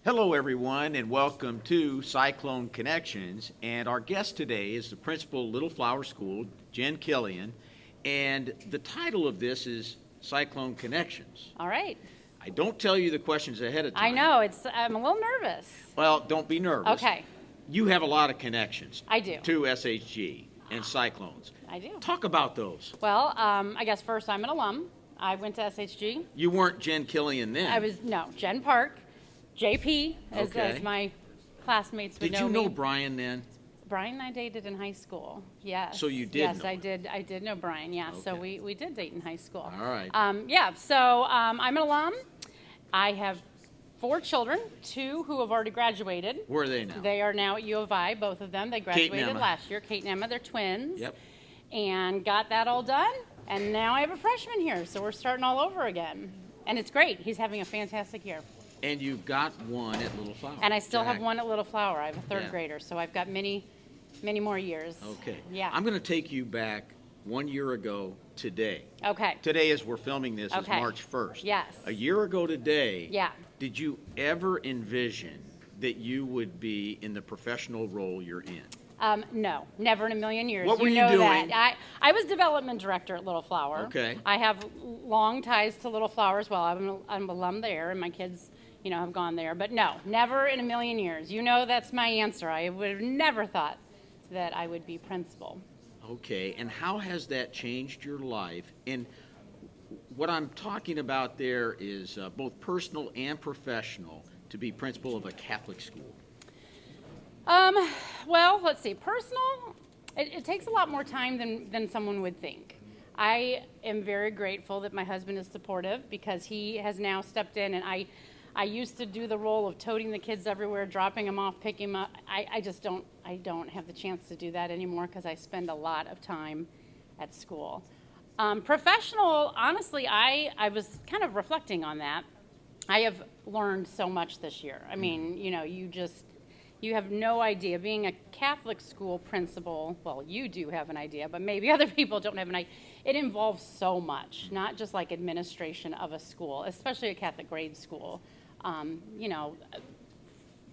Hello, everyone, and welcome to Cyclone Connections. And our guest today is the principal of Little Flower School, Jen Killian. And the title of this is Cyclone Connections. All right. I don't tell you the questions ahead of time. I know, I'm a little nervous. Well, don't be nervous. Okay. You have a lot of connections. I do. To SHG and Cyclones. I do. Talk about those. Well, I guess first I'm an alum. I went to SHG. You weren't Jen Killian then. No, Jen Park, JP, as Okay. my classmates would Did know you know me. Brian then? Brian and I dated in high school. Yes. So you did Yes, know I him. did. I did know Brian. Yeah. So Okay. we did date in high school. All right. Yeah. So I'm an alum. I have 4 children, 2 who have already graduated. Where are they now? They are now at U of I, both of them. They graduated Emma. last year. Kate and Emma, they're twins. Yep. And got that all done. And now I have a freshman here, so we're starting all over again. And it's great. He's having a fantastic year. And you've got one at Little Flower. And I still have Jack. one at Little Flower. I have a third Yeah. grader, so I've got many more years. Okay. Yeah. I'm going to take you back 1 year ago today. Okay. Today, as we're filming this, is Okay. March 1st. Yes. A year ago today, Yeah. did you ever envision that you would be in the professional role you're in? No, never in a million years. What were you know doing? That. I was development director at Little Flower. Okay. I have long ties to Little Flower as well. I'm an alum there, and my kids, have gone there. But no, never in a million years. That's my answer. I would have never thought that I would be principal. Okay. And how has that changed your life? And what I'm talking about there is both personal and professional to be principal of a Catholic school. Well, let's see. Personal, it takes a lot more time than someone would think. I am very grateful that my husband is supportive because he has now stepped in, and I used to do the role of toting the kids everywhere, dropping them off, picking them up. I don't have the chance to do that anymore because I spend a lot of time at school. Professional, honestly, I was kind of reflecting on that. I have learned so much this year. I mean, you have no idea. Being a Catholic school principal, well, you do have an idea, but maybe other people don't have an idea. It involves so much, not just like administration of a school, especially a Catholic grade school.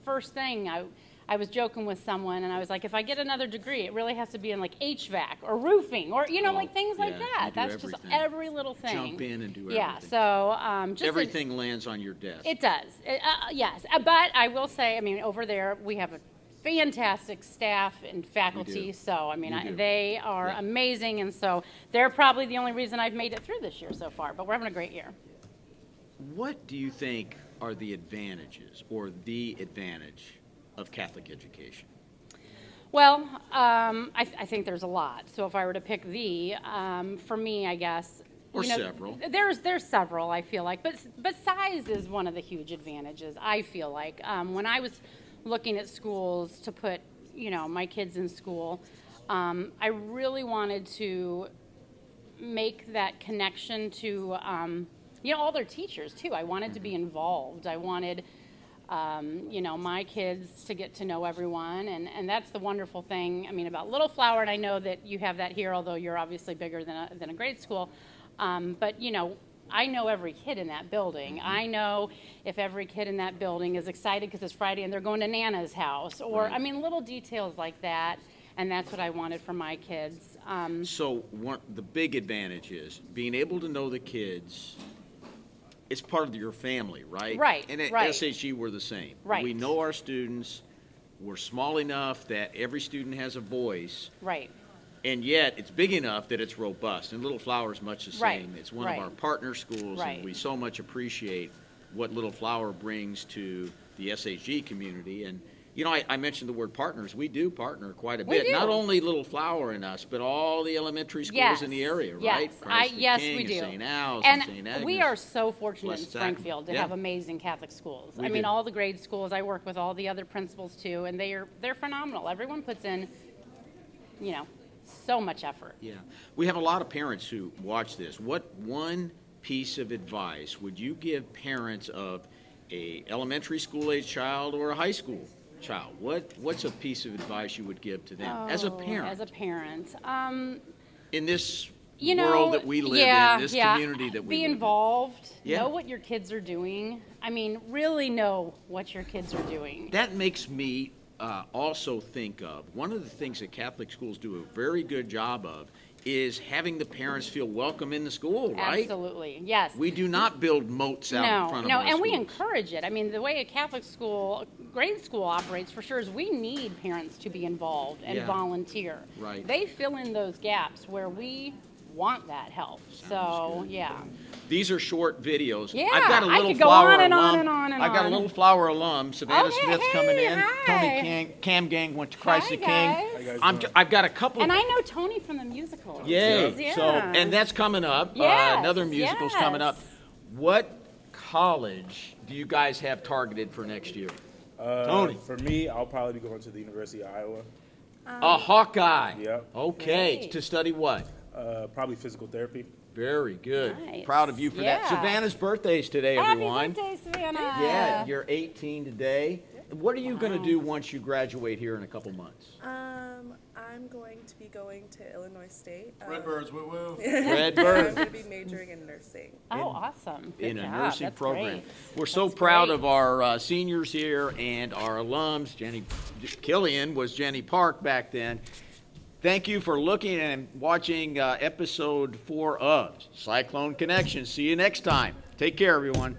First thing, I was joking with someone, and I was like, if I get another degree, it really has to be in like HVAC or roofing or, like things like that. That's just every little thing. Jump in and do everything. Yeah, so just everything lands on your desk. it does. Yes. But I will say, over there, we have a fantastic staff and faculty. do. So, We do. they are Yeah. amazing. And so they're probably the only reason I've made it through this year so far. But we're having a great year. What do you think are the advantages or the advantage of Catholic education? Well, I think there's a lot. So if I were to pick for me, I guess. Or several. There's several, I feel like. But size is one of the huge advantages, I feel like. When I was looking at schools to put, my kids in school, I really wanted to make that connection to, all their teachers, too. I wanted to be involved. I wanted, my kids to get to know everyone. And that's the wonderful thing, about Little Flower. And I know that you have that here, although you're obviously bigger than a grade school. But, I know every kid in that building. I know if every kid in that building is excited because it's Friday and they're going to Nana's house. Or, Right. Little details like that. And that's what I wanted for my kids. So the big advantage is being able to know the kids. It's part of your family, right? Right, And at right. SHG, we're the same. Right. We know our students. We're small enough that every student has a voice. Right. And yet, it's big enough that it's robust. And Little Flower is much the same. Right, It's one right. of our partner schools, Right. and we so much appreciate what Little Flower brings to the SHG community. And, I mentioned the word partners. We do partner quite a We bit. do. Not only Little Flower and us, but all the elementary schools Yes. in the area, Yes. right? Christ the Yes, King we and do. St. Al's And St. Agnes. we are so fortunate in Blessed Sacrament. Springfield to Yeah. have amazing Catholic schools. We do. All the grade schools. I work with all the other principals too, and they're phenomenal. Everyone puts in, so much effort. Yeah. We have a lot of parents who watch this. What one piece of advice would you give parents of a elementary school age child or a high school child? What's a piece of advice you would give to them as a Oh, parent As a parent. in this world that we live in, this community that we be live involved. Yeah. Know what your kids are doing. I mean, really know what your kids are doing. in. That makes me also think of one of the things that Catholic schools do a very good job of is having the parents feel welcome in the school, right? Absolutely, yes. We do not build moats out in front of our and we schools. encourage it. I mean, the way a Catholic school, grade school operates for sure is we need parents to be involved and Yeah. volunteer. Right. They fill in those gaps where we want that help. So, yeah. These are short videos. Yeah, I've got a I little could go flower on and alum. on and on and I've got a on. little flower alum. Savannah Okay, Smith's coming hey, in. hi. Tony Cam Gang went to Christ the Hi, King. guys. I've got a couple. And I know Tony from the musical. Yay! Yeah. So, and that's coming up. Yes, Another musical's coming up. yes. What college do you guys have targeted for next year? Tony. For me, I'll probably be going to the University of Iowa. A Hawkeye. Yep. Okay. Great. To study what? Probably physical therapy. Very good. Nice. Proud of you for that. Yeah. Savannah's birthday's today, everyone. Happy birthday, Savannah. Yeah, you're 18 today. What are you going to do once you graduate here in a couple months? I'm going to be going to Illinois State. Redbirds, woo woo. Red I'm Bird going to be majoring in nursing. Oh, awesome. Good in a job. nursing That's program. great. We're so That's proud great. of our seniors here and our alums. Killian was Jenny Park back then. Thank you for looking and watching episode 4 of Cyclone Connection. See you next time. Take care, everyone.